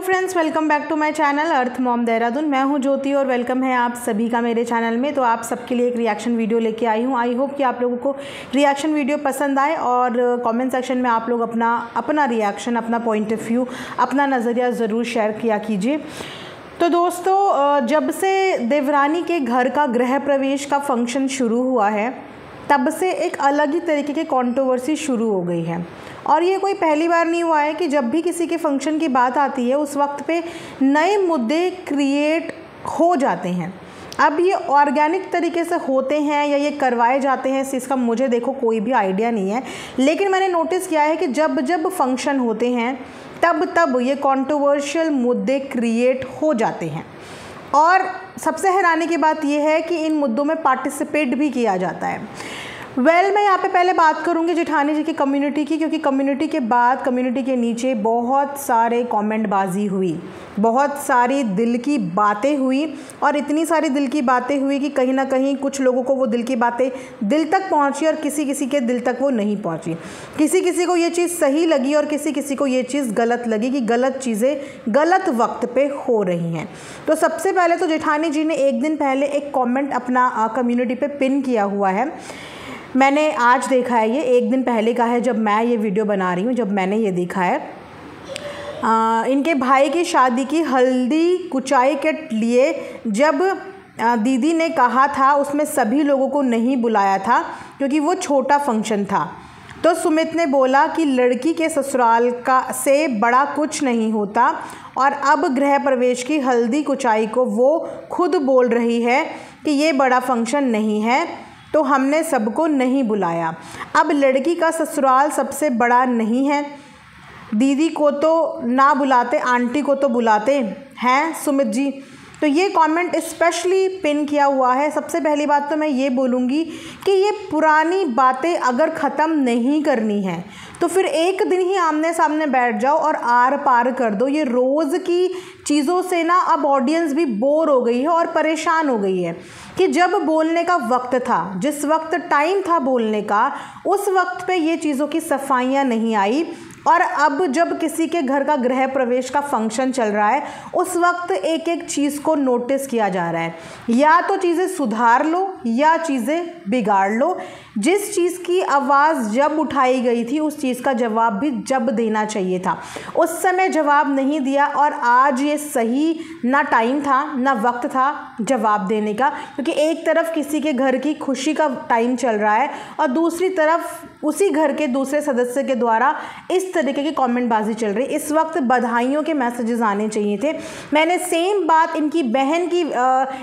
Friends, welcome back to my channel Earth Mom Dehradun. मैं हूं ज्योति और वेलकम है आप सभी का मेरे चैनल में। तो आप सबके लिए एक रिएक्शन वीडियो लेके आई हूं। आई होप कि आप लोगों को रिएक्शन वीडियो पसंद आए और कमेंट सेक्शन में आप लोग अपना रिएक्शन, अपना पॉइंट ऑफ व्यू, अपना नज़रिया ज़रूर शेयर किया कीजिए। तो दोस्तों, जब से देवरानी के घर का गृह प्रवेश का फंक्शन शुरू हुआ है तब से एक अलग ही तरीके की कंट्रोवर्सी शुरू हो गई है। और ये कोई पहली बार नहीं हुआ है कि जब भी किसी के फंक्शन की बात आती है उस वक्त पे नए मुद्दे क्रिएट हो जाते हैं। अब ये ऑर्गेनिक तरीके से होते हैं या ये करवाए जाते हैं, इस चीज़ का मुझे देखो कोई भी आइडिया नहीं है। लेकिन मैंने नोटिस किया है कि जब जब फंक्शन होते हैं तब ये कंट्रोवर्शियल मुद्दे क्रिएट हो जाते हैं। और सबसे हैरानी की बात यह है कि इन मुद्दों में पार्टिसिपेट भी किया जाता है। मैं यहाँ पे पहले बात करूँगी जेठानी जी की कम्युनिटी की, क्योंकि कम्युनिटी के बाद कम्युनिटी के नीचे बहुत सारे कमेंटबाजी हुई, बहुत सारी दिल की बातें हुई और इतनी सारी दिल की बातें हुई कि कहीं ना कहीं कुछ लोगों को वो दिल की बातें दिल तक पहुँची और किसी किसी के दिल तक वो नहीं पहुँची। किसी किसी को ये चीज़ सही लगी और किसी किसी को ये चीज़ गलत लगी कि गलत चीज़ें गलत वक्त पे हो रही हैं। तो सबसे पहले तो जेठानी जी ने एक दिन पहले एक कॉमेंट अपना कम्युनिटी पे पिन किया हुआ है। मैंने आज देखा है, ये एक दिन पहले का है जब मैं ये वीडियो बना रही हूँ, जब मैंने ये देखा है। इनके भाई की शादी की हल्दी कुचाई के लिए जब दीदी ने कहा था उसमें सभी लोगों को नहीं बुलाया था क्योंकि वो छोटा फंक्शन था। तो सुमित ने बोला कि लड़की के ससुराल का से बड़ा कुछ नहीं होता और अब गृह प्रवेश की हल्दी कुचाई को वो खुद बोल रही है कि ये बड़ा फंक्शन नहीं है तो हमने सबको नहीं बुलाया। अब लड़की का ससुराल सबसे बड़ा नहीं है, दीदी को तो ना बुलाते आंटी को तो बुलाते हैं सुमित जी। तो ये कमेंट स्पेशली पिन किया हुआ है। सबसे पहली बात तो मैं ये बोलूँगी कि ये पुरानी बातें अगर ख़त्म नहीं करनी है तो फिर एक दिन ही आमने सामने बैठ जाओ और आर पार कर दो। ये रोज़ की चीज़ों से ना अब ऑडियंस भी बोर हो गई है और परेशान हो गई है कि जब बोलने का वक्त था, जिस वक्त टाइम था बोलने का, उस वक्त पे ये चीज़ों की सफाइयाँ नहीं आई। और अब जब किसी के घर का गृह प्रवेश का फंक्शन चल रहा है उस वक्त एक एक चीज़ को नोटिस किया जा रहा है। या तो चीज़ें सुधार लो या चीज़ें बिगाड़ लो। जिस चीज़ की आवाज़ जब उठाई गई थी उस चीज़ का जवाब भी जब देना चाहिए था, उस समय जवाब नहीं दिया। और आज ये सही ना टाइम था ना वक्त था जवाब देने का, क्योंकि एक तरफ किसी के घर की खुशी का टाइम चल रहा है और दूसरी तरफ उसी घर के दूसरे सदस्य के द्वारा इस तरीके की कमेंटबाजी चल रही। इस वक्त बधाइयों के मैसेजेस आने चाहिए थे। मैंने सेम बात इनकी बहन की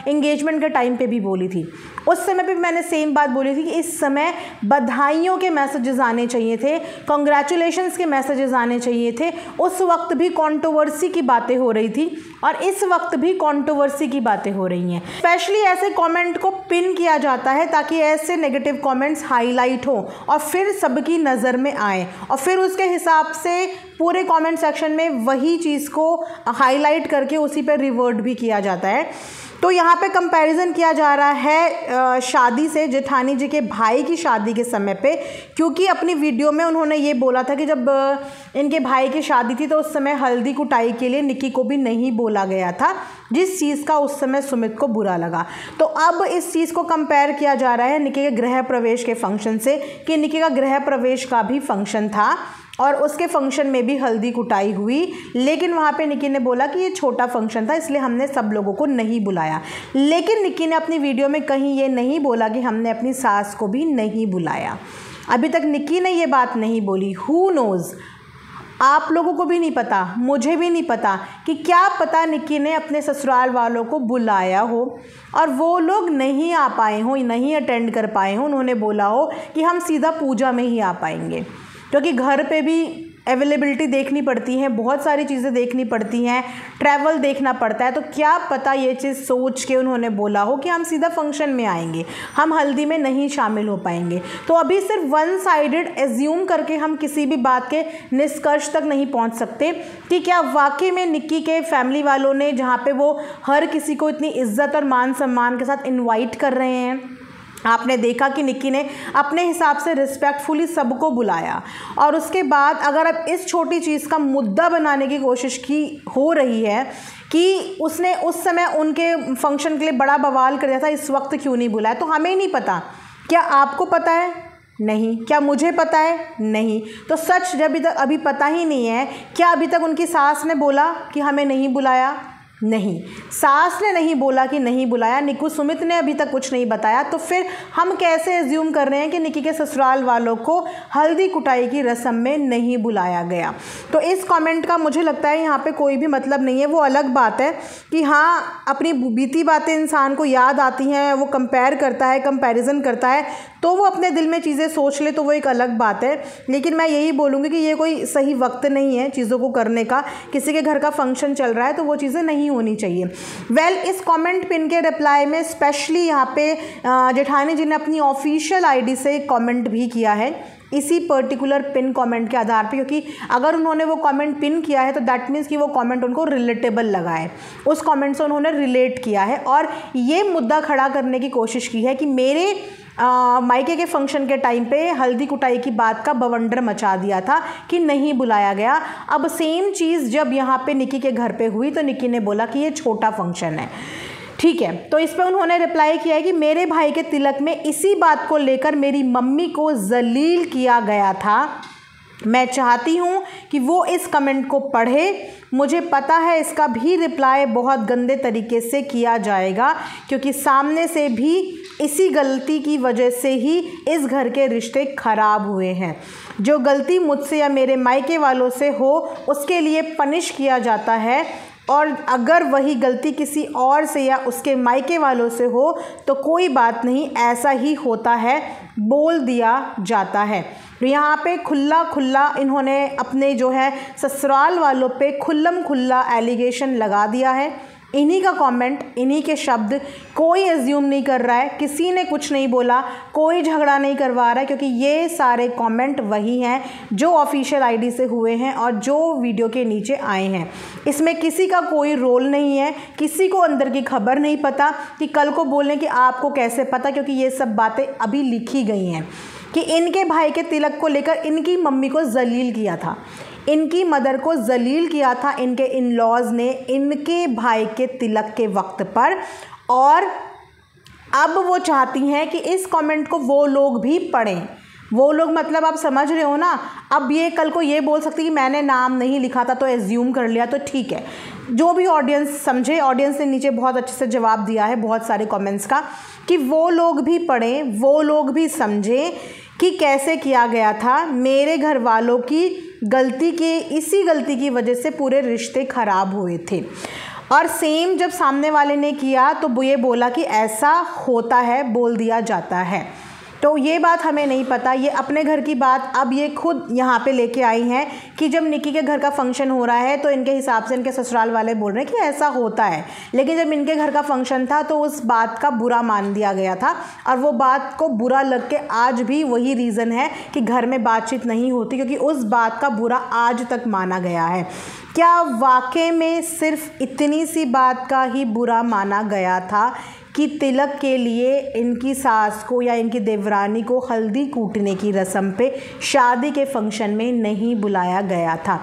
एंगेजमेंट के टाइम पे भी बोली थी, उस समय पे मैंने सेम बात बोली थी कि इस समय बधाइयों के मैसेजेस आने चाहिए थे, कांग्रेचुलेशंस के मैसेजेस आने चाहिए थे। उस वक्त भी कंट्रोवर्सी की बातें हो रही थी और इस वक्त भी कंट्रोवर्सी की बातें हो रही हैं। स्पेशली ऐसे कमेंट को पिन किया जाता है ताकि ऐसे नेगेटिव कमेंट्स हाईलाइट हो और फिर सबकी नज़र में आए और फिर उसके हिसाब से पूरे कमेंट सेक्शन में वही चीज़ को हाईलाइट करके उसी पर रिवर्ट भी किया जाता है। तो यहाँ पे कंपैरिजन किया जा रहा है शादी से, जेठानी जी के भाई की शादी के समय पे, क्योंकि अपनी वीडियो में उन्होंने ये बोला था कि जब इनके भाई की शादी थी तो उस समय हल्दी कुटाई के लिए निक्की को भी नहीं बोला गया था, जिस चीज़ का उस समय सुमित को बुरा लगा। तो अब इस चीज़ को कंपेयर किया जा रहा है निक्की के गृह प्रवेश के फंक्शन से कि निक्की का गृह प्रवेश का भी फंक्शन था और उसके फंक्शन में भी हल्दी कुटाई हुई, लेकिन वहाँ पे निक्की ने बोला कि ये छोटा फंक्शन था इसलिए हमने सब लोगों को नहीं बुलाया। लेकिन निक्की ने अपनी वीडियो में कहीं ये नहीं बोला कि हमने अपनी सास को भी नहीं बुलाया। अभी तक निक्की ने ये बात नहीं बोली। हु नोज़, आप लोगों को भी नहीं पता, मुझे भी नहीं पता कि क्या पता निक्की ने अपने ससुराल वालों को बुलाया हो और वो लोग नहीं आ पाए हों, नहीं अटेंड कर पाए हों। उन्होंने बोला हो कि हम सीधा पूजा में ही आ पाएंगे, क्योंकि घर पे भी अवेलेबिलिटी देखनी पड़ती है, बहुत सारी चीज़ें देखनी पड़ती हैं, ट्रैवल देखना पड़ता है। तो क्या पता ये चीज़ सोच के उन्होंने बोला हो कि हम सीधा फंक्शन में आएंगे, हम हल्दी में नहीं शामिल हो पाएंगे। तो अभी सिर्फ वन साइडेड एज्यूम करके हम किसी भी बात के निष्कर्ष तक नहीं पहुंच सकते कि क्या वाकई में निक्की के फैमिली वालों ने, जहाँ पे वो हर किसी को इतनी इज्जत और मान सम्मान के साथ इन्वाइट कर रहे हैं, आपने देखा कि निक्की ने अपने हिसाब से रिस्पेक्टफुली सबको बुलाया, और उसके बाद अगर अब इस छोटी चीज़ का मुद्दा बनाने की कोशिश की हो रही है कि उसने उस समय उनके फंक्शन के लिए बड़ा बवाल कर दिया था, इस वक्त क्यों नहीं बुलाया, तो हमें नहीं पता। क्या आपको पता है? नहीं। क्या मुझे पता है? नहीं। तो सच जब अभी पता ही नहीं है, क्या अभी तक उनकी सास ने बोला कि हमें नहीं बुलाया? नहीं, सास ने नहीं बोला कि नहीं बुलाया, निक्कू सुमित ने अभी तक कुछ नहीं बताया, तो फिर हम कैसे एज्यूम कर रहे हैं कि निक्की के ससुराल वालों को हल्दी कुटाई की रस्म में नहीं बुलाया गया। तो इस कमेंट का मुझे लगता है यहाँ पे कोई भी मतलब नहीं है। वो अलग बात है कि हाँ, अपनी बीती बातें इंसान को याद आती हैं, वो कंपेयर करता है, कंपैरिजन करता है, तो वो अपने दिल में चीज़ें सोच ले, तो वो एक अलग बात है। लेकिन मैं यही बोलूँगी कि ये कोई सही वक्त नहीं है चीज़ों को करने का। किसी के घर का फंक्शन चल रहा है तो वो चीज़ें नहीं होनी चाहिए। इस कमेंट पिन के रिप्लाई में स्पेशली यहाँ पे जेठानी जी ने अपनी ऑफिशियल आईडी से कमेंट भी किया है, इसी पर्टिकुलर पिन कमेंट के आधार पे, क्योंकि अगर उन्होंने वो कमेंट पिन किया है तो दैट मीन्स कि वो कमेंट उनको रिलेटेबल लगा है, उस कमेंट से उन्होंने रिलेट किया है और ये मुद्दा खड़ा करने की कोशिश की है कि मेरे मायके के फंक्शन के टाइम पे हल्दी कुटाई की बात का बवंडर मचा दिया था कि नहीं बुलाया गया। अब सेम चीज़ जब यहाँ पे निक्की के घर पे हुई तो निक्की ने बोला कि ये छोटा फंक्शन है, ठीक है। तो इस पे उन्होंने रिप्लाई किया है कि मेरे भाई के तिलक में इसी बात को लेकर मेरी मम्मी को जलील किया गया था। मैं चाहती हूँ कि वो इस कमेंट को पढ़े। मुझे पता है इसका भी रिप्लाई बहुत गंदे तरीके से किया जाएगा, क्योंकि सामने से भी इसी गलती की वजह से ही इस घर के रिश्ते खराब हुए हैं। जो गलती मुझसे या मेरे मायके वालों से हो उसके लिए पनिश किया जाता है, और अगर वही गलती किसी और से या उसके मायके वालों से हो तो कोई बात नहीं, ऐसा ही होता है, बोल दिया जाता है। तो यहाँ पे खुला इन्होंने अपने जो है ससुराल वालों पे खुल्लम खुल्ला एलिगेशन लगा दिया है। इन्हीं का कमेंट, इन्हीं के शब्द, कोई एज्यूम नहीं कर रहा है, किसी ने कुछ नहीं बोला, कोई झगड़ा नहीं करवा रहा है, क्योंकि ये सारे कमेंट वही हैं जो ऑफिशियल आईडी से हुए हैं और जो वीडियो के नीचे आए हैं। इसमें किसी का कोई रोल नहीं है, किसी को अंदर की खबर नहीं पता कि कल को बोलें कि आपको कैसे पता, क्योंकि ये सब बातें अभी लिखी गई हैं कि इनके भाई के तिलक को लेकर इनकी मम्मी को जलील किया था, इनकी मदर को जलील किया था इनके इन लॉज ने इनके भाई के तिलक के वक्त पर, और अब वो चाहती हैं कि इस कमेंट को वो लोग भी पढ़ें। वो लोग मतलब आप समझ रहे हो ना। अब ये कल को ये बोल सकती कि मैंने नाम नहीं लिखा था तो एज्यूम कर लिया, तो ठीक है, जो भी ऑडियंस समझे। ऑडियंस ने नीचे बहुत अच्छे से जवाब दिया है बहुत सारे कमेंट्स का कि वो लोग भी पढ़ें, वो लोग भी समझें कि कैसे किया गया था। मेरे घर वालों की इसी गलती की वजह से पूरे रिश्ते खराब हुए थे। और सेम जब सामने वाले ने किया तो वो ये बोला कि ऐसा होता है, बोल दिया जाता है। तो ये बात हमें नहीं पता, ये अपने घर की बात अब ये खुद यहाँ पे लेके आई हैं कि जब निक्की के घर का फंक्शन हो रहा है तो इनके हिसाब से इनके ससुराल वाले बोल रहे हैं कि ऐसा होता है, लेकिन जब इनके घर का फंक्शन था तो उस बात का बुरा मान दिया गया था, और वो बात को बुरा लग के आज भी वही रीज़न है कि घर में बातचीत नहीं होती, क्योंकि उस बात का बुरा आज तक माना गया है। क्या वाकई में सिर्फ इतनी सी बात का ही बुरा माना गया था कि तिलक के लिए इनकी सास को या इनकी देवरानी को हल्दी कूटने की रस्म पे शादी के फंक्शन में नहीं बुलाया गया था?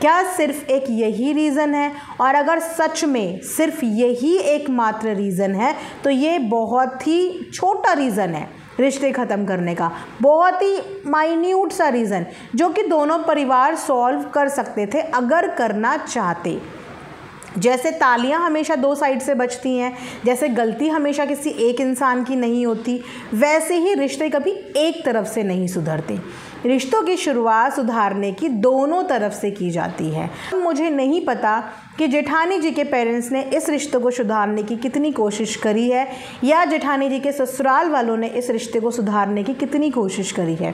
क्या सिर्फ एक यही रीज़न है? और अगर सच में सिर्फ यही एकमात्र रीज़न है तो ये बहुत ही छोटा रीज़न है रिश्ते ख़त्म करने का, बहुत ही माइन्यूट सा रीज़न जो कि दोनों परिवार सॉल्व कर सकते थे अगर करना चाहते। जैसे तालियां हमेशा दो साइड से बजती हैं, जैसे गलती हमेशा किसी एक इंसान की नहीं होती, वैसे ही रिश्ते कभी एक तरफ से नहीं सुधरते। रिश्तों की शुरुआत सुधारने की दोनों तरफ से की जाती है। मुझे नहीं पता कि जेठानी जी के पेरेंट्स ने इस रिश्ते को सुधारने की कितनी कोशिश करी है, या जेठानी जी के ससुराल वालों ने इस रिश्ते को सुधारने की कितनी कोशिश करी है,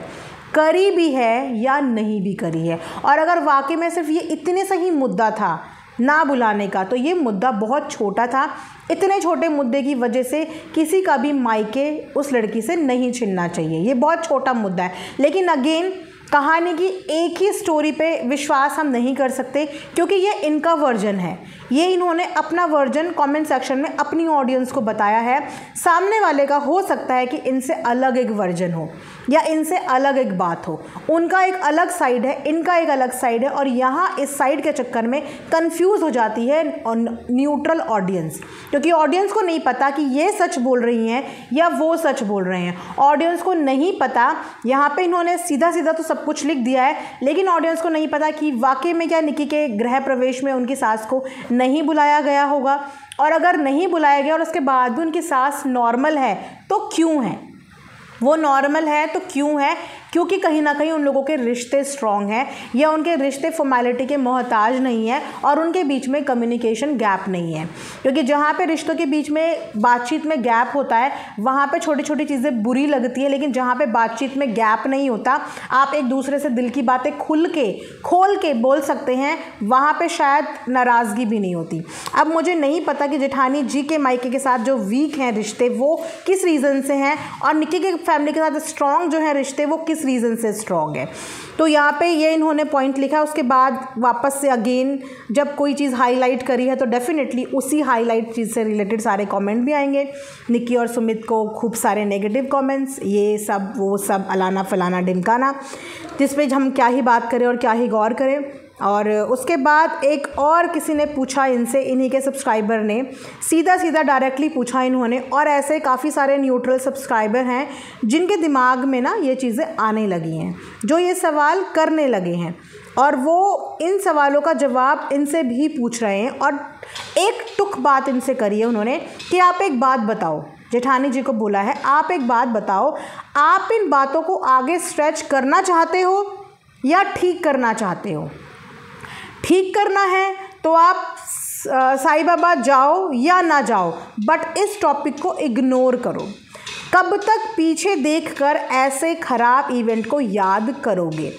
करी भी है या नहीं भी करी है। और अगर वाकई में सिर्फ ये इतने सही मुद्दा था ना बुलाने का, तो ये मुद्दा बहुत छोटा था। इतने छोटे मुद्दे की वजह से किसी का भी मायके उस लड़की से नहीं छिनना चाहिए, ये बहुत छोटा मुद्दा है। लेकिन अगेन कहानी की एक ही स्टोरी पे विश्वास हम नहीं कर सकते, क्योंकि ये इनका वर्जन है, ये इन्होंने अपना वर्जन कमेंट सेक्शन में अपनी ऑडियंस को बताया है। सामने वाले का हो सकता है कि इनसे अलग एक वर्जन हो या इनसे अलग एक बात हो, उनका एक अलग साइड है, इनका एक अलग साइड है, और यहाँ इस साइड के चक्कर में कंफ्यूज हो जाती है न्यूट्रल ऑडियंस, क्योंकि ऑडियंस को नहीं पता कि ये सच बोल रही हैं या वो सच बोल रहे हैं। ऑडियंस को नहीं पता, यहाँ पे इन्होंने सीधा सीधा तो सब कुछ लिख दिया है, लेकिन ऑडियंस को नहीं पता कि वाकई में क्या निक्की के गृह प्रवेश में उनकी सास को नहीं बुलाया गया होगा, और अगर नहीं बुलाया गया और उसके बाद भी उनकी सास नॉर्मल है तो क्यों है, वो नॉर्मल है तो क्यों है, क्योंकि कहीं ना कहीं उन लोगों के रिश्ते स्ट्रॉन्ग हैं या उनके रिश्ते फॉर्मेलिटी के मोहताज नहीं है और उनके बीच में कम्युनिकेशन गैप नहीं है। क्योंकि जहाँ पे रिश्तों के बीच में बातचीत में गैप होता है वहाँ पे छोटी छोटी चीज़ें बुरी लगती है, लेकिन जहाँ पे बातचीत में गैप नहीं होता, आप एक दूसरे से दिल की बातें खोल के बोल सकते हैं, वहाँ पर शायद नाराज़गी भी नहीं होती। अब मुझे नहीं पता कि जेठानी जी के मायके के साथ जो वीक हैं रिश्ते वो किस रीज़न से हैं, और निक्की के फैमिली के साथ स्ट्रॉन्ग जो है रिश्ते वो किस रीज़न से स्ट्रॉन्ग है। तो यहाँ पे ये इन्होंने पॉइंट लिखा। उसके बाद वापस से अगेन जब कोई चीज़ हाईलाइट करी है तो डेफिनेटली उसी हाईलाइट चीज़ से रिलेटेड सारे कमेंट भी आएंगे। निक्की और सुमित को खूब सारे नेगेटिव कमेंट्स, ये सब वो सब, अलाना फलाना ढिमकाना, जिस पे हम क्या ही बात करें और क्या ही गौर करें। और उसके बाद एक और किसी ने पूछा इनसे, इन्हीं के सब्सक्राइबर ने सीधा सीधा डायरेक्टली पूछा इन्होंने, और ऐसे काफ़ी सारे न्यूट्रल सब्सक्राइबर हैं जिनके दिमाग में ना ये चीज़ें आने लगी हैं, जो ये सवाल करने लगे हैं, और वो इन सवालों का जवाब इनसे भी पूछ रहे हैं। और एक टुक बात इनसे करी है उन्होंने कि आप एक बात बताओ, जेठानी जी को बोला है आप एक बात बताओ, आप इन बातों को आगे स्ट्रेच करना चाहते हो या ठीक करना चाहते हो। ठीक करना है तो आप साईं बाबा जाओ या ना जाओ, बट इस टॉपिक को इग्नोर करो। कब तक पीछे देखकर ऐसे ख़राब इवेंट को याद करोगे?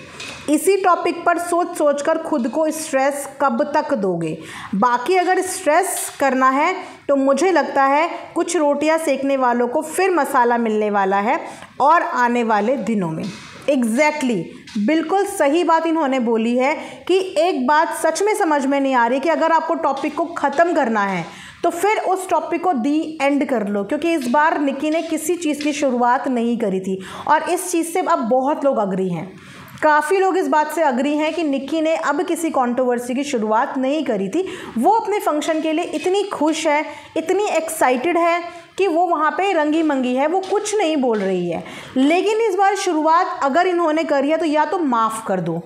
इसी टॉपिक पर सोच सोच कर खुद को स्ट्रेस कब तक दोगे? बाकी अगर स्ट्रेस करना है तो मुझे लगता है कुछ रोटियां सेकने वालों को फिर मसाला मिलने वाला है और आने वाले दिनों में। एग्जैक्टली बिल्कुल सही बात इन्होंने बोली है कि एक बात सच में समझ में नहीं आ रही कि अगर आपको टॉपिक को ख़त्म करना है तो फिर उस टॉपिक को दी एंड कर लो, क्योंकि इस बार निक्की ने किसी चीज़ की शुरुआत नहीं करी थी और इस चीज़ से अब बहुत लोग अग्री हैं। काफ़ी लोग इस बात से अग्री हैं कि निक्की ने अब किसी कंट्रोवर्सी की शुरुआत नहीं करी थी। वो अपने फंक्शन के लिए इतनी खुश है, इतनी एक्साइटेड है कि वो वहाँ पे रंगी मंगी है, वो कुछ नहीं बोल रही है। लेकिन इस बार शुरुआत अगर इन्होंने करी है तो या तो माफ़ कर दो,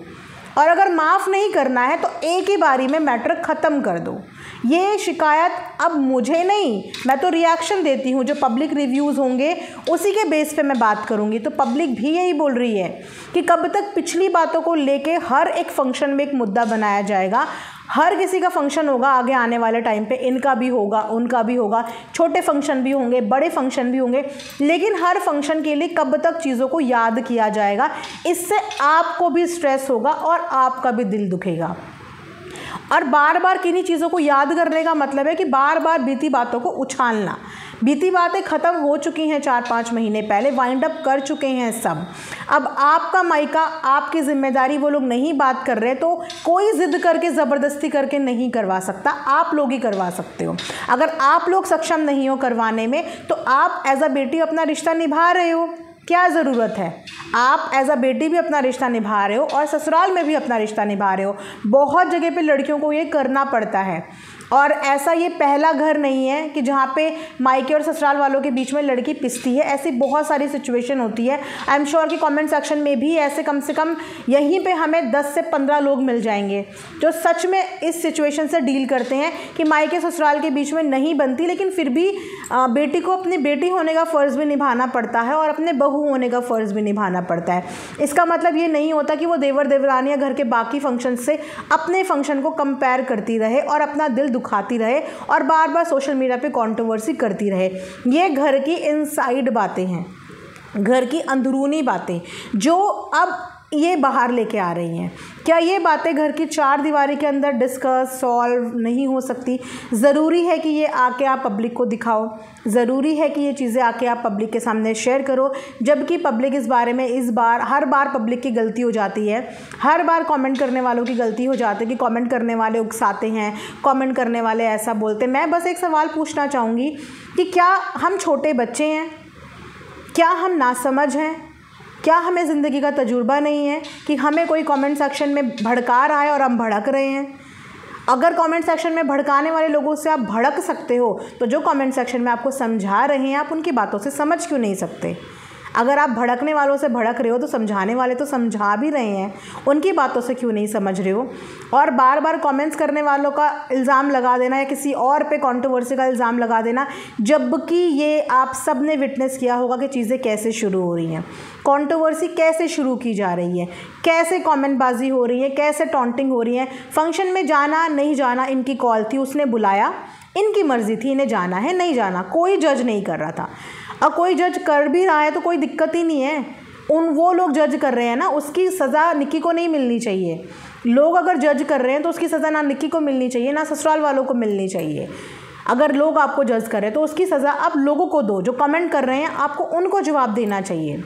और अगर माफ़ नहीं करना है तो एक ही बारी में मैटर ख़त्म कर दो। ये शिकायत अब मुझे नहीं, मैं तो रिएक्शन देती हूँ, जो पब्लिक रिव्यूज़ होंगे उसी के बेस पे मैं बात करूँगी। तो पब्लिक भी यही बोल रही है कि कब तक पिछली बातों को लेके हर एक फंक्शन में एक मुद्दा बनाया जाएगा। हर किसी का फंक्शन होगा आगे आने वाले टाइम पे, इनका भी होगा, उनका भी होगा, छोटे फंक्शन भी होंगे, बड़े फंक्शन भी होंगे, लेकिन हर फंक्शन के लिए कब तक चीज़ों को याद किया जाएगा। इससे आपको भी स्ट्रेस होगा और आपका भी दिल दुखेगा। और बार बार किन्हीं चीज़ों को याद करने का मतलब है कि बार बार बीती बातों को उछालना। बीती बातें ख़त्म हो चुकी हैं, 4-5 महीने पहले वाइंड अप कर चुके हैं सब। अब आपका मायका, आपकी जिम्मेदारी, वो लोग नहीं बात कर रहे तो कोई ज़िद करके ज़बरदस्ती करके नहीं करवा सकता, आप लोग ही करवा सकते हो। अगर आप लोग सक्षम नहीं हो करवाने में तो आप एज अ बेटी अपना रिश्ता निभा रहे हो, क्या ज़रूरत है? आप एज अ बेटी भी अपना रिश्ता निभा रहे हो और ससुराल में भी अपना रिश्ता निभा रहे हो। बहुत जगह पे लड़कियों को ये करना पड़ता है, और ऐसा ये पहला घर नहीं है कि जहाँ पे मायके और ससुराल वालों के बीच में लड़की पिसती है। ऐसी बहुत सारी सिचुएशन होती है। आई एम श्योर कि कमेंट सेक्शन में भी ऐसे कम से कम यहीं पे हमें 10 से 15 लोग मिल जाएंगे जो सच में इस सिचुएशन से डील करते हैं कि मायके ससुराल के बीच में नहीं बनती, लेकिन फिर भी बेटी को अपनी बेटी होने का फ़र्ज़ भी निभाना पड़ता है और अपने बहू होने का फ़र्ज़ भी निभाना पड़ता है। इसका मतलब ये नहीं होता कि वो देवर देवरानियाँ घर के बाकी फंक्शन से अपने फंक्शन को कंपेयर करती रहे और अपना दिल दुखाती रहे और बार बार सोशल मीडिया पे कंट्रोवर्सी करती रहे। ये घर की इनसाइड बातें हैं, घर की अंदरूनी बातें, जो अब ये बाहर लेके आ रही हैं। क्या ये बातें घर की 4 दीवारी के अंदर डिस्कस सॉल्व नहीं हो सकती? ज़रूरी है कि ये आके आप पब्लिक को दिखाओ, ज़रूरी है कि ये चीज़ें आके आप पब्लिक के सामने शेयर करो, जबकि पब्लिक इस बारे में हर बार पब्लिक की गलती हो जाती है, हर बार कमेंट करने वालों की गलती हो जाती है कि कमेंट करने वाले उकसाते हैं, कमेंट करने वाले ऐसा बोलते हैं। मैं बस एक सवाल पूछना चाहूँगी कि क्या हम छोटे बच्चे हैं? क्या हम नासमझ हैं? क्या हमें ज़िंदगी का तजुर्बा नहीं है कि हमें कोई कमेंट सेक्शन में भड़का रहा है और हम भड़क रहे हैं? अगर कमेंट सेक्शन में भड़काने वाले लोगों से आप भड़क सकते हो तो जो कमेंट सेक्शन में आपको समझा रहे हैं आप उनकी बातों से समझ क्यों नहीं सकते? अगर आप भड़कने वालों से भड़क रहे हो तो समझाने वाले तो समझा भी रहे हैं, उनकी बातों से क्यों नहीं समझ रहे हो? और बार बार कमेंट्स करने वालों का इल्ज़ाम लगा देना या किसी और पे कंट्रोवर्सी का इल्ज़ाम लगा देना, जबकि ये आप सब ने विटनेस किया होगा कि चीज़ें कैसे शुरू हो रही हैं, कंट्रोवर्सी कैसे शुरू की जा रही है, कैसे कमेंटबाजी हो रही है, कैसे टॉन्टिंग हो रही है। फंक्शन में जाना नहीं जाना इनकी कॉल थी, उसने बुलाया, इनकी मर्ज़ी थी, इन्हें जाना है नहीं जाना, कोई जज नहीं कर रहा था। और कोई जज कर भी रहा है तो कोई दिक्कत ही नहीं है, वो लोग जज कर रहे हैं ना, उसकी सज़ा निक्की को नहीं मिलनी चाहिए। लोग अगर जज कर रहे हैं तो उसकी सज़ा ना निक्की को मिलनी चाहिए ना ससुराल वालों को मिलनी चाहिए। अगर लोग आपको जज कर रहे हैं तो उसकी सज़ा आप लोगों को दो, जो कमेंट कर रहे हैं आपको उनको जवाब देना चाहिए।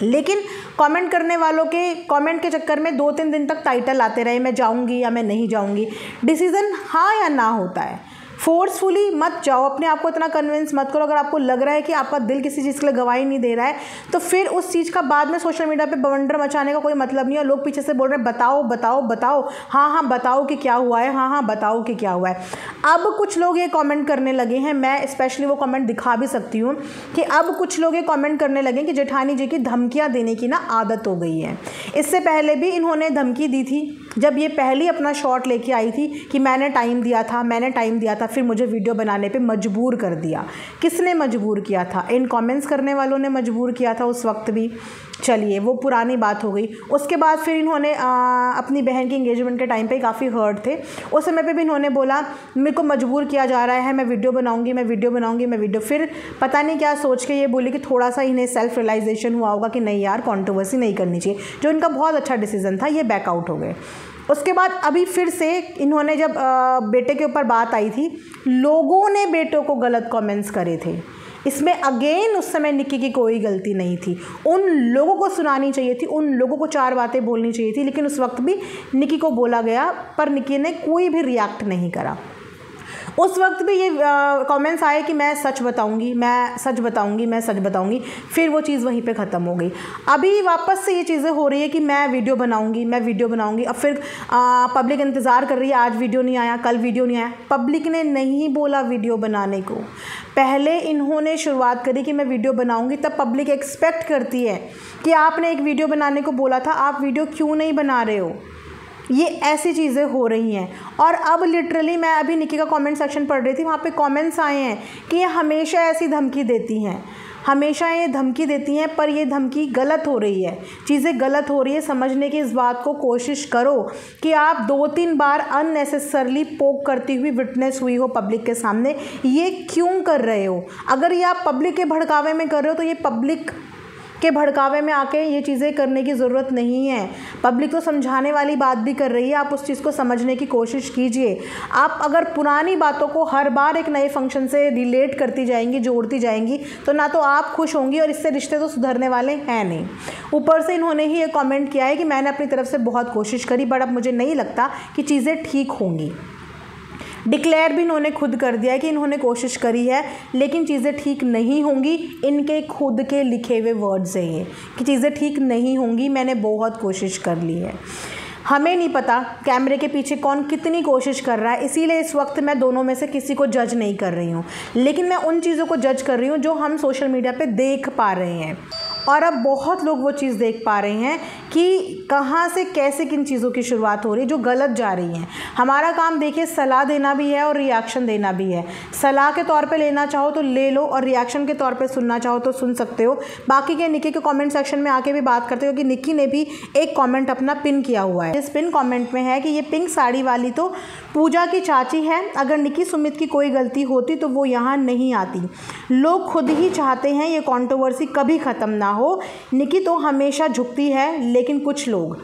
लेकिन कमेंट करने वालों के कमेंट के चक्कर में 2-3 दिन तक टाइटल आते रहे, मैं जाऊंगी या मैं नहीं जाऊंगी। डिसीज़न हाँ या ना होता है, फोर्सफुली मत जाओ, अपने आप को इतना कन्विंस मत करो। अगर आपको लग रहा है कि आपका दिल किसी चीज़ के लिए गवाही नहीं दे रहा है तो फिर उस चीज़ का बाद में सोशल मीडिया पे बवंडर मचाने का कोई मतलब नहीं है। लोग पीछे से बोल रहे हैं बताओ बताओ बताओ, हाँ बताओ कि क्या हुआ है, हाँ बताओ कि क्या हुआ है। अब कुछ लोग ये कमेंट करने लगे हैं, मैं स्पेशली वो कमेंट दिखा भी सकती हूँ कि अब कुछ लोग ये कमेंट करने लगे कि जेठानी जी की धमकियाँ देने की ना आदत हो गई है। इससे पहले भी इन्होंने धमकी दी थी जब ये पहली अपना शॉट लेके आई थी कि मैंने टाइम दिया था, फिर मुझे वीडियो बनाने पे मजबूर कर दिया। किसने मजबूर किया था? इन कमेंट्स करने वालों ने मजबूर किया था उस वक्त भी। चलिए वो पुरानी बात हो गई। उसके बाद फिर इन्होंने अपनी बहन की एंगेजमेंट के टाइम पे काफ़ी हर्ट थे, उस समय पे भी इन्होंने बोला मेरे को मजबूर किया जा रहा है, मैं वीडियो बनाऊंगी। फिर पता नहीं क्या सोच के ये बोली कि थोड़ा सा इन्हें सेल्फ रियलाइजेशन हुआ होगा कि नहीं यार कंट्रोवर्सी नहीं करनी चाहिए, जो इनका बहुत अच्छा डिसीजन था, ये बैकआउट हो गए। उसके बाद अभी फिर से इन्होंने जब बेटे के ऊपर बात आई थी, लोगों ने बेटों को गलत कमेंट्स करे थे। इसमें अगेन उस समय निक्की की कोई गलती नहीं थी, उन लोगों को सुनानी चाहिए थी, उन लोगों को 4 बातें बोलनी चाहिए थी, लेकिन उस वक्त भी निक्की को बोला गया पर निक्की ने कोई भी रिएक्ट नहीं करा। उस वक्त भी ये कमेंट्स आए कि मैं सच बताऊंगी, फिर वो चीज़ वहीं पे ख़त्म हो गई। अभी वापस से ये चीज़ें हो रही है कि मैं वीडियो बनाऊंगी। अब फिर पब्लिक इंतज़ार कर रही है, आज वीडियो नहीं आया, कल वीडियो नहीं आया। पब्लिक ने नहीं बोला वीडियो बनाने को, पहले इन्होंने शुरुआत करी कि मैं वीडियो बनाऊंगी, तब पब्लिक एक्सपेक्ट करती है कि आपने एक वीडियो बनाने को बोला था, आप वीडियो क्यों नहीं बना रहे हो। ये ऐसी चीज़ें हो रही हैं। और अब लिटरली मैं अभी निक्की का कमेंट सेक्शन पढ़ रही थी, वहाँ पे कमेंट्स आए हैं कि ये हमेशा ऐसी धमकी देती हैं, पर ये धमकी गलत हो रही है, चीज़ें गलत हो रही है। समझने की इस बात को कोशिश करो कि आप 2-3 बार अननेसेसरली पोक करती हुई विटनेस हुई हो पब्लिक के सामने, ये क्यों कर रहे हो? अगर ये आप पब्लिक के भड़कावे में कर रहे हो तो ये पब्लिक के भड़कावे में आके ये चीज़ें करने की ज़रूरत नहीं है। पब्लिक तो समझाने वाली बात भी कर रही है, आप उस चीज़ को समझने की कोशिश कीजिए। आप अगर पुरानी बातों को हर बार एक नए फंक्शन से रिलेट करती जाएंगी, जोड़ती जाएंगी, तो ना तो आप खुश होंगी और इससे रिश्ते तो सुधरने वाले हैं नहीं। ऊपर से इन्होंने ही ये कमेंट किया है कि मैंने अपनी तरफ से बहुत कोशिश करी बट अब मुझे नहीं लगता कि चीज़ें ठीक होंगी। डिक्लेयर भी इन्होंने खुद कर दिया है कि इन्होंने कोशिश करी है लेकिन चीज़ें ठीक नहीं होंगी। इनके खुद के लिखे हुए वर्ड्स हैं ये कि चीज़ें ठीक नहीं होंगी, मैंने बहुत कोशिश कर ली है। हमें नहीं पता कैमरे के पीछे कौन कितनी कोशिश कर रहा है, इसीलिए इस वक्त मैं दोनों में से किसी को जज नहीं कर रही हूँ, लेकिन मैं उन चीज़ों को जज कर रही हूँ जो हम सोशल मीडिया पे देख पा रहे हैं। और अब बहुत लोग वो चीज़ देख पा रहे हैं कि कहाँ से कैसे किन चीज़ों की शुरुआत हो रही है जो गलत जा रही हैं। हमारा काम देखिए सलाह देना भी है और रिएक्शन देना भी है। सलाह के तौर पे लेना चाहो तो ले लो और रिएक्शन के तौर पे सुनना चाहो तो सुन सकते हो। बाकी के निक्की के कमेंट सेक्शन में आके भी बात करते हो कि निक्की ने भी एक कमेंट अपना पिन किया हुआ है। इस पिन कमेंट में है कि ये पिंक साड़ी वाली तो पूजा की चाची है, अगर निक्की सुमित की कोई गलती होती तो वो यहाँ नहीं आती। लोग खुद ही चाहते हैं ये कंट्रोवर्सी कभी ख़त्म ना हो। निक्की तो हमेशा झुकती है लेकिन कुछ लोग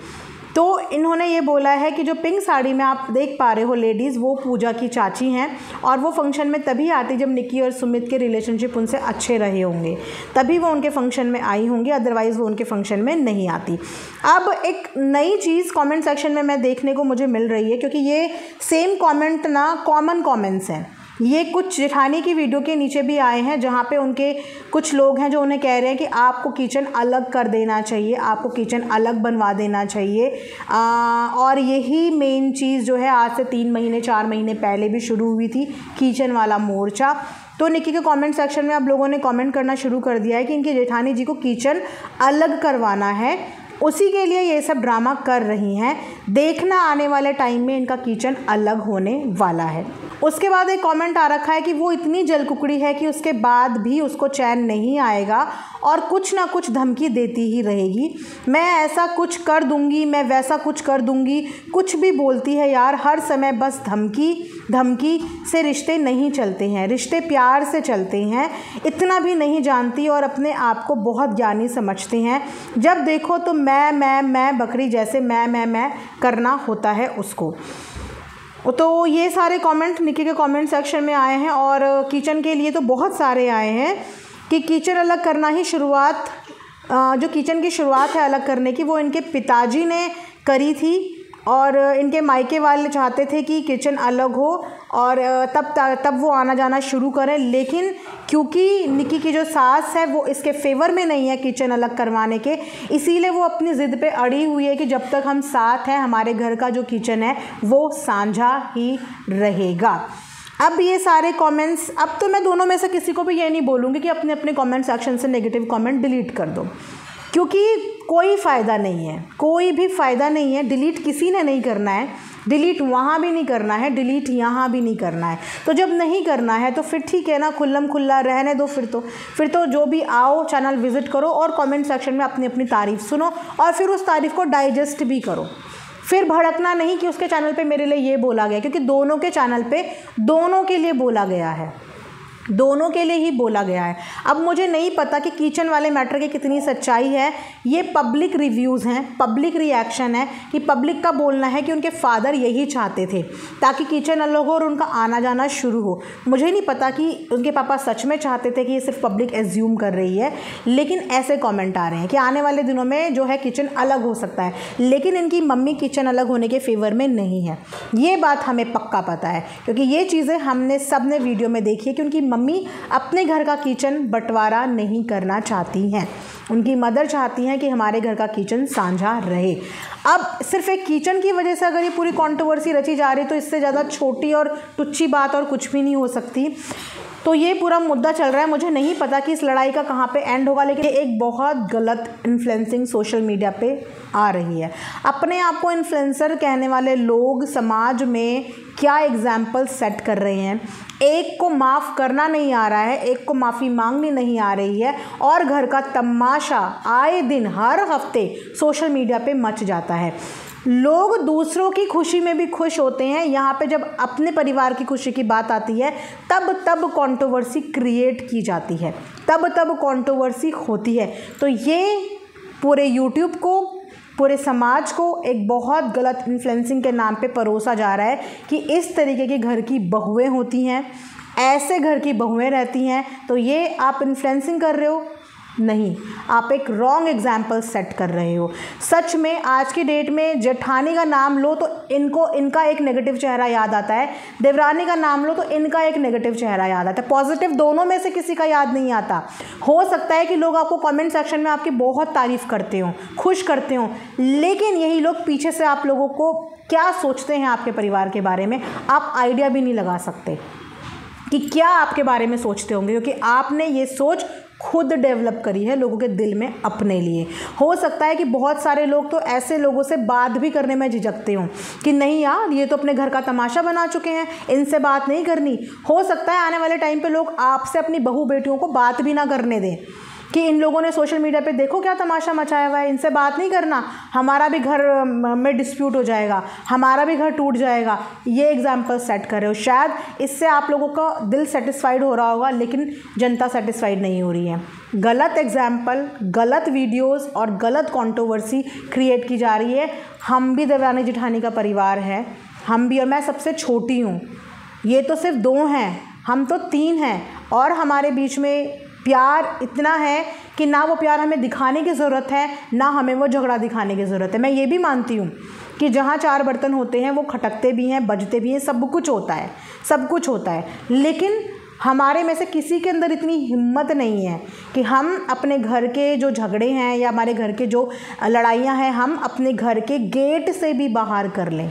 तो इन्होंने ये बोला है कि जो पिंक साड़ी में आप देख पा रहे हो लेडीज़, वो पूजा की चाची हैं और वो फंक्शन में तभी आती जब निक्की और सुमित के रिलेशनशिप उनसे अच्छे रहे होंगे, तभी वो उनके फंक्शन में आई होंगी, अदरवाइज़ वो उनके फंक्शन में नहीं आती। अब एक नई चीज़ कमेंट सेक्शन में मैं देखने को मुझे मिल रही है, क्योंकि ये सेम कमेंट ना कॉमन कमेंट्स हैं। ये कुछ जेठानी की वीडियो के नीचे भी आए हैं, जहाँ पे उनके कुछ लोग हैं जो उन्हें कह रहे हैं कि आपको किचन अलग कर देना चाहिए, आपको किचन अलग बनवा देना चाहिए। और यही मेन चीज़ जो है आज से 3 महीने 4 महीने पहले भी शुरू हुई थी, किचन वाला मोर्चा। तो निक्की के कमेंट सेक्शन में आप लोगों ने कमेंट करना शुरू कर दिया है कि इनकी जेठानी जी को किचन अलग करवाना है, उसी के लिए ये सब ड्रामा कर रही हैं। देखना आने वाले टाइम में इनका किचन अलग होने वाला है। उसके बाद एक कमेंट आ रखा है कि वो इतनी जलकुकड़ी है कि उसके बाद भी उसको चैन नहीं आएगा और कुछ ना कुछ धमकी देती ही रहेगी। मैं ऐसा कुछ कर दूंगी, मैं वैसा कुछ कर दूंगी, कुछ भी बोलती है यार, हर समय बस धमकी धमकी से रिश्ते नहीं चलते हैं, रिश्ते प्यार से चलते हैं। इतना भी नहीं जानती और अपने आप को बहुत ज्ञानी समझते हैं। जब देखो तो मैं बकरी जैसे मैं करना होता है उसको। तो ये सारे कमेंट निक्की के कमेंट सेक्शन में आए हैं और किचन के लिए तो बहुत सारे आए हैं कि किचन अलग करना ही शुरुआत, जो किचन की शुरुआत है अलग करने की, वो इनके पिताजी ने करी थी और इनके मायके वाले चाहते थे कि किचन अलग हो और तब वो आना जाना शुरू करें। लेकिन क्योंकि निक्की की जो सास है वो इसके फेवर में नहीं है किचन अलग करवाने के, इसीलिए वो अपनी ज़िद पे अड़ी हुई है कि जब तक हम साथ हैं हमारे घर का जो किचन है वो साझा ही रहेगा। अब ये सारे कमेंट्स, अब तो मैं दोनों में से किसी को भी ये नहीं बोलूँगी कि अपने अपने कमेंट सेक्शन से नेगेटिव कमेंट डिलीट कर दो, क्योंकि कोई फ़ायदा नहीं है, कोई भी फ़ायदा नहीं है। डिलीट किसी ने नहीं करना है, डिलीट वहाँ भी नहीं करना है, डिलीट यहाँ भी नहीं करना है। तो जब नहीं करना है तो फिर ठीक है ना, खुल्लम खुल्ला रहने दो। फिर तो जो भी आओ चैनल विज़िट करो और कमेंट सेक्शन में अपनी अपनी तारीफ़ सुनो और फिर उस तारीफ़ को डाइजेस्ट भी करो। फिर भड़कना नहीं कि उसके चैनल पे मेरे लिए ये बोला गया, क्योंकि दोनों के चैनल पे दोनों के लिए बोला गया है, दोनों के लिए ही बोला गया है। अब मुझे नहीं पता कि किचन वाले मैटर की कितनी सच्चाई है। ये पब्लिक रिव्यूज़ हैं, पब्लिक रिएक्शन है कि पब्लिक का बोलना है कि उनके फादर यही चाहते थे ताकि किचन अलग हो और उनका आना जाना शुरू हो। मुझे नहीं पता कि उनके पापा सच में चाहते थे कि ये सिर्फ पब्लिक एज्यूम कर रही है, लेकिन ऐसे कमेंट आ रहे हैं कि आने वाले दिनों में जो है किचन अलग हो सकता है। लेकिन इनकी मम्मी किचन अलग होने के फेवर में नहीं है, ये बात हमें पक्का पता है, क्योंकि ये चीज़ें हमने सब ने वीडियो में देखी है कि उनकी मम्मी अपने घर का किचन बंटवारा नहीं करना चाहती हैं। उनकी मदर चाहती हैं कि हमारे घर का किचन साझा रहे। अब सिर्फ एक किचन की वजह से अगर ये पूरी कंट्रोवर्सी रची जा रही है तो इससे ज़्यादा छोटी और तुच्छी बात और कुछ भी नहीं हो सकती। तो ये पूरा मुद्दा चल रहा है, मुझे नहीं पता कि इस लड़ाई का कहाँ पे एंड होगा, लेकिन एक बहुत गलत इन्फ्लुएंसिंग सोशल मीडिया पे आ रही है। अपने आप को इन्फ्लुएंसर कहने वाले लोग समाज में क्या एग्जाम्पल सेट कर रहे हैं। एक को माफ़ करना नहीं आ रहा है, एक को माफ़ी मांगनी नहीं आ रही है और घर का तमाशा आए दिन हर हफ्ते सोशल मीडिया पे मच जाता है। लोग दूसरों की खुशी में भी खुश होते हैं, यहाँ पे जब अपने परिवार की खुशी की बात आती है तब कंट्रोवर्सी क्रिएट की जाती है, तब कंट्रोवर्सी होती है। तो ये पूरे यूट्यूब को, पूरे समाज को एक बहुत गलत इन्फ्लुएंसिंग के नाम पे परोसा जा रहा है कि इस तरीके के घर की बहुएं होती हैं, ऐसे घर की बहुएं रहती हैं। तो ये आप इन्फ्लुएंसिंग कर रहे हो? नहीं, आप एक रॉन्ग एग्जाम्पल सेट कर रहे हो। सच में आज की डेट में जेठानी का नाम लो तो इनका एक नेगेटिव चेहरा याद आता है, देवरानी का नाम लो तो इनका एक नेगेटिव चेहरा याद आता है, पॉजिटिव दोनों में से किसी का याद नहीं आता। हो सकता है कि लोग आपको कमेंट सेक्शन में आपकी बहुत तारीफ़ करते हों, खुश करते हों, लेकिन यही लोग पीछे से आप लोगों को क्या सोचते हैं आपके परिवार के बारे में आप आइडिया भी नहीं लगा सकते कि क्या आपके बारे में सोचते होंगे, क्योंकि आपने ये सोच खुद डेवलप करी है लोगों के दिल में अपने लिए। हो सकता है कि बहुत सारे लोग तो ऐसे लोगों से बात भी करने में झिझकते हों कि नहीं यार ये तो अपने घर का तमाशा बना चुके हैं, इनसे बात नहीं करनी। हो सकता है आने वाले टाइम पे लोग आपसे अपनी बहू बेटियों को बात भी ना करने दें, कि इन लोगों ने सोशल मीडिया पे देखो क्या तमाशा मचाया हुआ है, इनसे बात नहीं करना, हमारा भी घर में डिस्प्यूट हो जाएगा, हमारा भी घर टूट जाएगा। ये एग्जाम्पल सेट कर रहे हो। शायद इससे आप लोगों का दिल सेटिस्फाइड हो रहा होगा, लेकिन जनता सेटिस्फाइड नहीं हो रही है। गलत एग्जाम्पल, गलत वीडियोस और गलत कंट्रोवर्सी क्रिएट की जा रही है। हम भी देवरानी जेठानी का परिवार है, हम भी, और मैं सबसे छोटी हूँ। ये तो सिर्फ 2 हैं, हम तो 3 हैं, और हमारे बीच में प्यार इतना है कि ना वो प्यार हमें दिखाने की ज़रूरत है, ना हमें वो झगड़ा दिखाने की ज़रूरत है। मैं ये भी मानती हूँ कि जहाँ 4 बर्तन होते हैं वो खटकते भी हैं, बजते भी हैं, सब कुछ होता है, सब कुछ होता है। लेकिन हमारे में से किसी के अंदर इतनी हिम्मत नहीं है कि हम अपने घर के जो झगड़े हैं या हमारे घर के जो लड़ाइयाँ हैं, हम अपने घर के गेट से भी बाहर कर लें,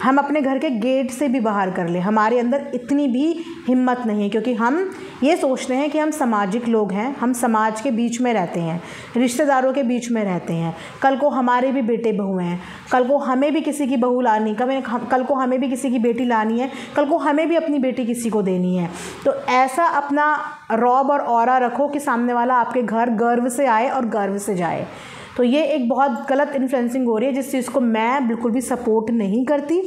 हम अपने घर के गेट से भी बाहर कर लें। हमारे अंदर इतनी भी हिम्मत नहीं है, क्योंकि हम ये सोचते हैं कि हम सामाजिक लोग हैं, हम समाज के बीच में रहते हैं, रिश्तेदारों के बीच में रहते हैं। कल को हमारे भी बेटे बहू हैं, कल को हमें भी किसी की बहू लानी, कल को हमें भी किसी की बेटी लानी है, कल को हमें भी अपनी बेटी किसी को देनी है। तो ऐसा अपना रौब और ऑरा रखो कि सामने वाला आपके घर गर्व से आए और गर्व से जाए। तो ये एक बहुत गलत इन्फ्लुएंसिंग हो रही है, जिस चीज़ को मैं बिल्कुल भी सपोर्ट नहीं करती।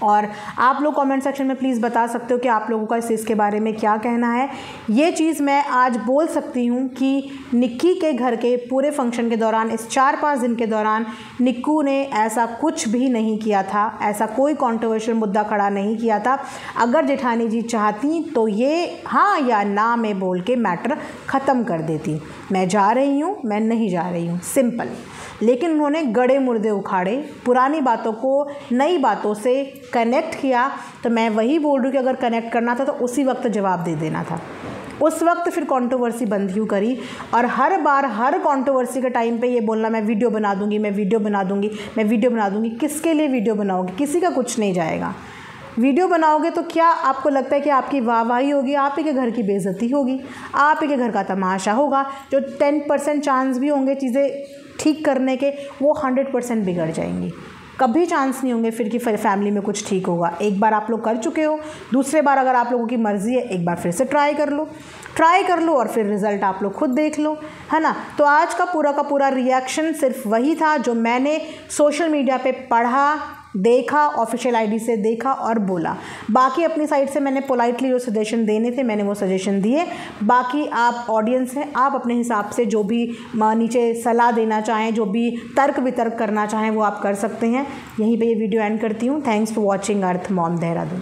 और आप लोग कमेंट सेक्शन में प्लीज़ बता सकते हो कि आप लोगों का इस चीज़ के बारे में क्या कहना है। ये चीज़ मैं आज बोल सकती हूँ कि निक्की के घर के पूरे फंक्शन के दौरान, इस 4-5 दिन के दौरान, निक्कू ने ऐसा कुछ भी नहीं किया था, ऐसा कोई कंट्रोवर्शियल मुद्दा खड़ा नहीं किया था। अगर जेठानी जी चाहती तो ये हाँ या ना में बोल के मैटर ख़त्म कर देती, मैं जा रही हूँ, मैं नहीं जा रही हूँ, सिंपल। लेकिन उन्होंने गड़े मुर्दे उखाड़े, पुरानी बातों को नई बातों से कनेक्ट किया। तो मैं वही बोल रही हूँ कि अगर कनेक्ट करना था तो उसी वक्त जवाब दे देना था, उस वक्त फिर कंट्रोवर्सी बंद क्यों करी। और हर बार हर कंट्रोवर्सी के टाइम पे ये बोलना मैं वीडियो बना दूँगी, मैं वीडियो बना दूँगी, मैं वीडियो बना दूँगी। किसके लिए वीडियो बनाओगे? किसी का कुछ नहीं जाएगा। वीडियो बनाओगे तो क्या आपको लगता है कि आपकी वाहवाही होगी? आप ही के घर की बेइज्जती होगी, आप ही के घर का तमाशा होगा। जो 10% चांस भी होंगे चीज़ें ठीक करने के, वो 100% बिगड़ जाएंगी। कभी चांस नहीं होंगे फिर कि फैमिली में कुछ ठीक होगा। एक बार आप लोग कर चुके हो, दूसरे बार अगर आप लोगों की मर्ज़ी है, एक बार फिर से ट्राई कर लो और फिर रिज़ल्ट आप लोग खुद देख लो, है ना। तो आज का पूरा रिएक्शन सिर्फ वही था जो मैंने सोशल मीडिया पे पढ़ा, देखा, ऑफिशियल आईडी से देखा और बोला। बाकी अपनी साइड से मैंने पोलाइटली जो सजेशन देने थे मैंने वो सजेशन दिए। बाकी आप ऑडियंस हैं, आप अपने हिसाब से जो भी नीचे सलाह देना चाहें, जो भी तर्क वितर्क करना चाहें, वो आप कर सकते हैं। यहीं पे ये वीडियो एंड करती हूँ। Thanks for watching earth Mom Dehradun.